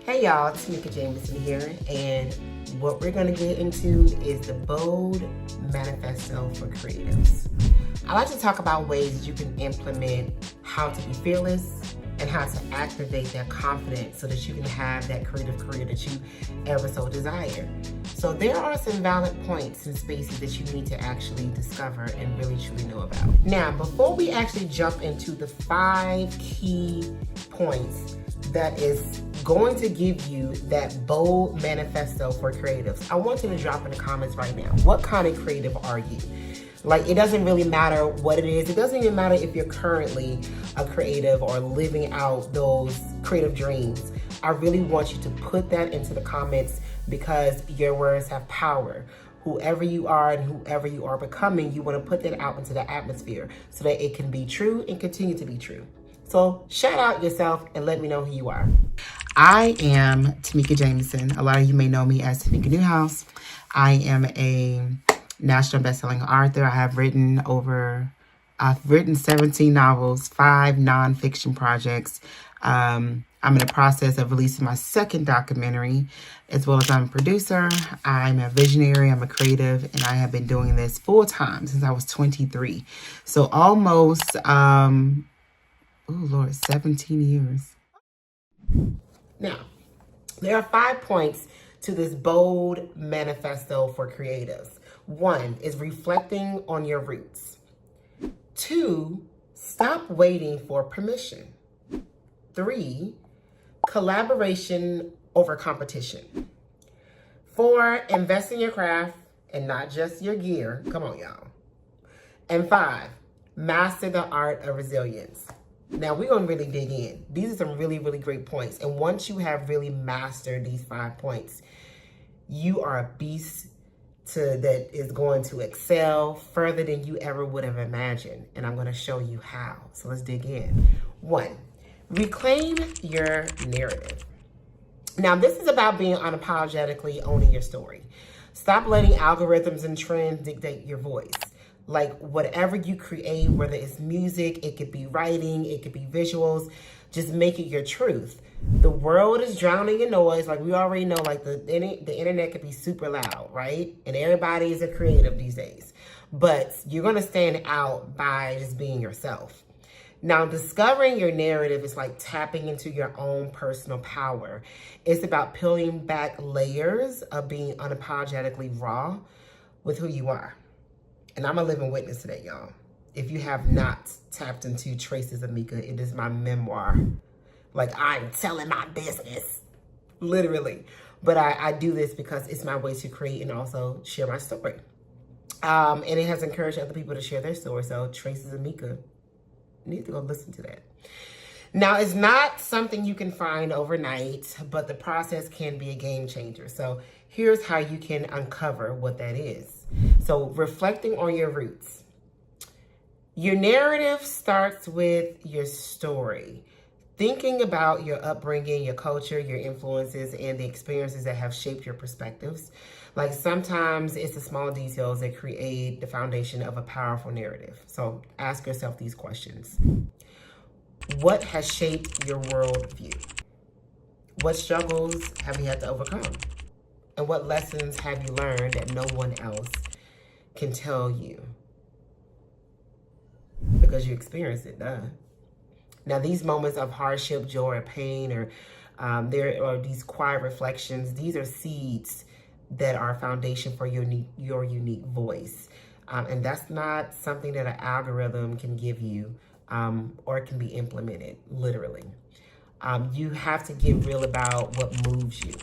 Hey y'all, Tamika Jamison here, and what we're going to get into is the Bold Manifesto for creatives. I like to talk about ways you can implement how to be fearless and how to activate that confidence so that you can have that creative career that you ever so desire. So there are some valid points and spaces that you need to actually discover and really truly know about. Now, before we actually jump into the 5 key points that is going to give you that bold manifesto for creatives, I want you to drop in the comments right now. What kind of creative are you? Like, it doesn't really matter what it is. It doesn't even matter if you're currently a creative or living out those creative dreams. I really want you to put that into the comments because your words have power. Whoever you are and whoever you are becoming, you want to put that out into the atmosphere so that it can be true and continue to be true. So shout out yourself and let me know who you are. I am Tamika Jamison. A lot of you may know me as Tamika Newhouse. I am a national bestselling author. I've written 17 novels, 5 nonfiction projects. I'm in the process of releasing my 2nd documentary, as well as I'm a producer. I'm a visionary, I'm a creative, and I have been doing this full time since I was 23. So almost, 17 years. Now, there are 5 points to this bold manifesto for creatives. 1 is reflecting on your roots. 2, stop waiting for permission. 3, collaboration over competition. 4, invest in your craft and not just your gear. Come on, y'all. And 5, master the art of resilience. Now, we're going to really dig in. These are some really, really great points. And once you have really mastered these 5 points, you are a beast that is going to excel further than you ever would have imagined. And I'm going to show you how. So let's dig in. 1, reclaim your narrative. Now, this is about being unapologetically owning your story. Stop letting algorithms and trends dictate your voice. Like, whatever you create, whether it's music, it could be writing, it could be visuals, just make it your truth. The world is drowning in noise. Like, we already know, like, the internet could be super loud, right? And everybody is a creative these days. But you're going to stand out by just being yourself. Now, discovering your narrative is like tapping into your own personal power. It's about peeling back layers of being unapologetically raw with who you are. And I'm a living witness to that, y'all. If you have not tapped into Traces of Mika, it is my memoir. Like, I'm telling my business, literally. But I do this because it's my way to create and also share my story. And it has encouraged other people to share their story. So Traces of Mika, you need to go listen to that. Now, it's not something you can find overnight, but the process can be a game changer. So here's how you can uncover what that is. So, reflecting on your roots. Your narrative starts with your story. Thinking about your upbringing, your culture, your influences, and the experiences that have shaped your perspectives. Like, sometimes it's the small details that create the foundation of a powerful narrative. So ask yourself these questions. What has shaped your worldview? What struggles have you had to overcome? And what lessons have you learned that no one else can tell you? Because you experienced it, duh. Now, these moments of hardship, joy, or pain, or there are these quiet reflections. These are seeds that are a foundation for your unique voice. And that's not something that an algorithm can give you or can be implemented, literally. You have to get real about what moves you.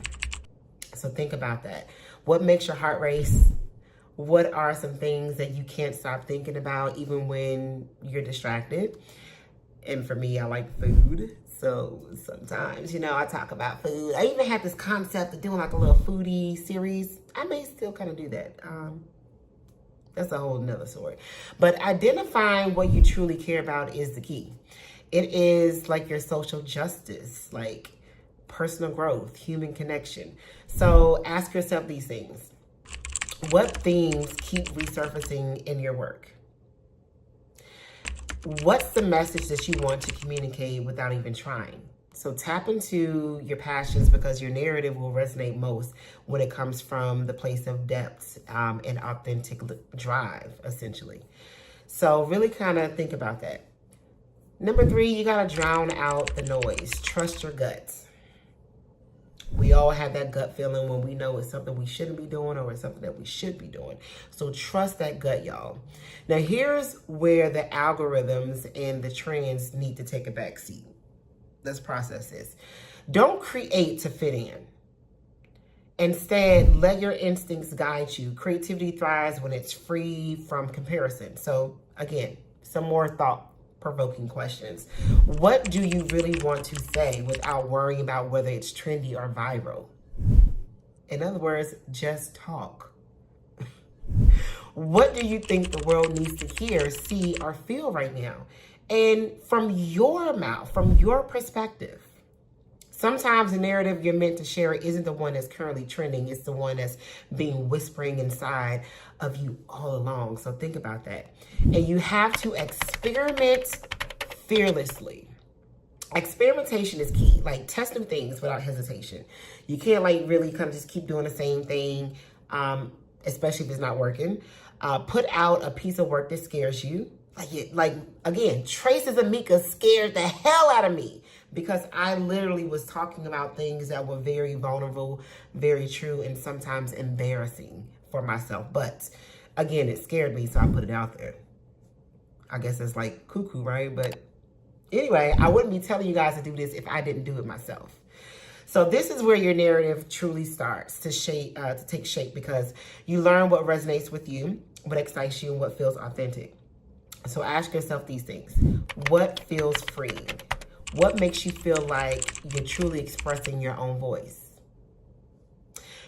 So think about that. What makes your heart race? What are some things that you can't stop thinking about even when you're distracted? And for me, I like food. So sometimes, I talk about food. I even have this concept of doing like a little foodie series. I may still kind of do that. That's a whole nother story. But identifying what you truly care about is the key. It is like your social justice, like personal growth, human connection. So ask yourself these things. What themes keep resurfacing in your work? What's the message that you want to communicate without even trying? So tap into your passions because your narrative will resonate most when it comes from the place of depth and authentic drive, essentially. So really kind of think about that. Number 3, you got to drown out the noise. Trust your guts. We all have that gut feeling when we know it's something we shouldn't be doing or it's something that we should be doing. So trust that gut, y'all. Now, here's where the algorithms and the trends need to take a back seat. Let's process this. Don't create to fit in. Instead, let your instincts guide you. Creativity thrives when it's free from comparison. So again, some more thought-provoking questions. What do you really want to say without worrying about whether it's trendy or viral? In other words, just talk. What do you think the world needs to hear, see, or feel right now? And from your mouth, from your perspective. Sometimes the narrative you're meant to share isn't the one that's currently trending. It's the one that's being whispering inside of you all along. So think about that. And you have to experiment fearlessly. Experimentation is key. Like, test new things without hesitation. You can't like really kind of just keep doing the same thing, especially if it's not working. Put out a piece of work that scares you. Like again, Traces and Mika scared the hell out of me because I literally was talking about things that were very vulnerable, very true, and sometimes embarrassing for myself. But again, it scared me, so I put it out there. I guess it's like cuckoo, right? But anyway, I wouldn't be telling you guys to do this if I didn't do it myself. So this is where your narrative truly starts to take shape because you learn what resonates with you, what excites you, and what feels authentic. So ask yourself these things. What feels freeing? What makes you feel like you're truly expressing your own voice?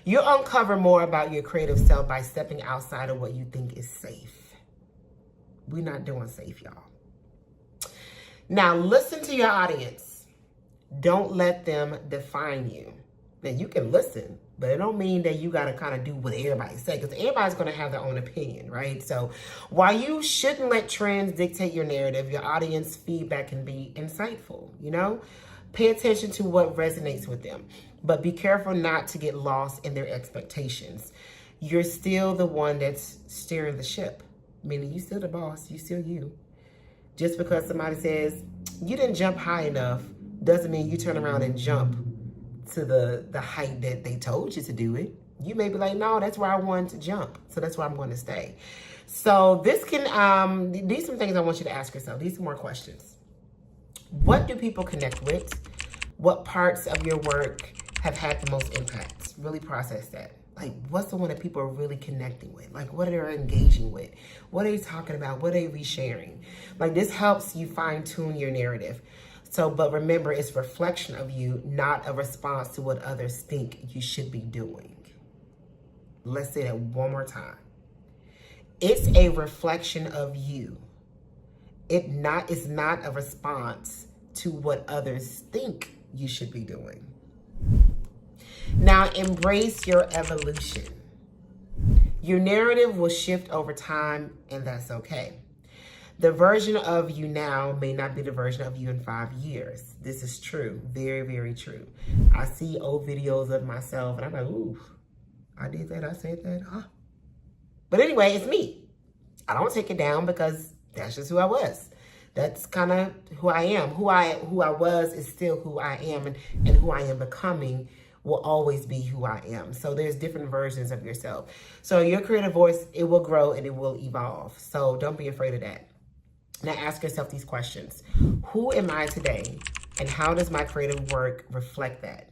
You'll uncover more about your creative self by stepping outside of what you think is safe. We're not doing safe, y'all. Now, listen to your audience. Don't let them define you. Now, you can listen, but it don't mean that you got to kind of do what everybody say because everybody's going to have their own opinion, right? So while you shouldn't let trends dictate your narrative, your audience feedback can be insightful, you know? Pay attention to what resonates with them, but be careful not to get lost in their expectations. You're still the one that's steering the ship, meaning you still the boss, you still you. Just because somebody says you didn't jump high enough doesn't mean you turn around and jump to the height that they told you to do it. You may be like, no, that's where I wanted to jump. So that's where I'm going to stay. So this can, these are some things I want you to ask yourself. These are more questions. What do people connect with? What parts of your work have had the most impact? Really process that. Like, what's the one that people are really connecting with? Like, what are they engaging with? What are they talking about? What are they resharing? Like, this helps you fine tune your narrative. So, but remember, it's a reflection of you, not a response to what others think you should be doing. Let's say that one more time. It's a reflection of you. It's not a response to what others think you should be doing. Now, embrace your evolution. Your narrative will shift over time, and that's okay. The version of you now may not be the version of you in 5 years. This is true. Very, very true. I see old videos of myself and I'm like, ooh, I did that, I said that, huh? But anyway, it's me. I don't take it down because that's just who I was. That's kind of who I am. Who I was is still who I am, and who I am becoming will always be who I am. So there's different versions of yourself. So your creative voice, it will grow and it will evolve. So don't be afraid of that. Now ask yourself these questions. Who am I today? And how does my creative work reflect that?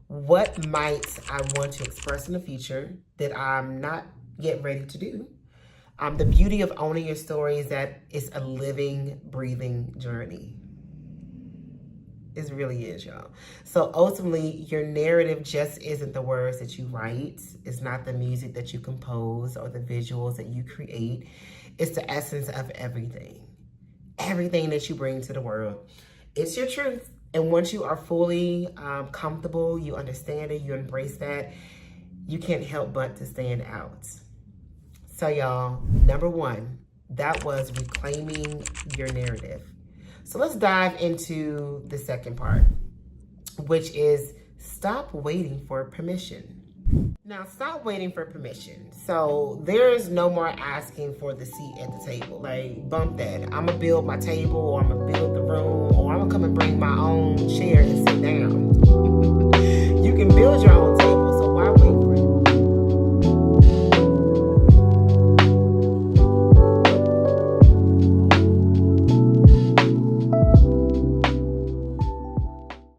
What might I want to express in the future that I'm not yet ready to do? The beauty of owning your story is that it's a living, breathing journey. It really is, y'all. So ultimately, your narrative just isn't the words that you write. It's not the music that you compose or the visuals that you create. It's the essence of everything. Everything that you bring to the world. It's your truth. And once you are fully comfortable, you understand it, you embrace that, you can't help but to stand out. So y'all, number 1, that was reclaiming your narrative. So let's dive into the second part. which is stop waiting for permission. Now, stop waiting for permission. So there's no more asking for the seat at the table. Like, bump that. I'm going to build my table, or I'm going to build the room, or I'm going to come and bring my own chair and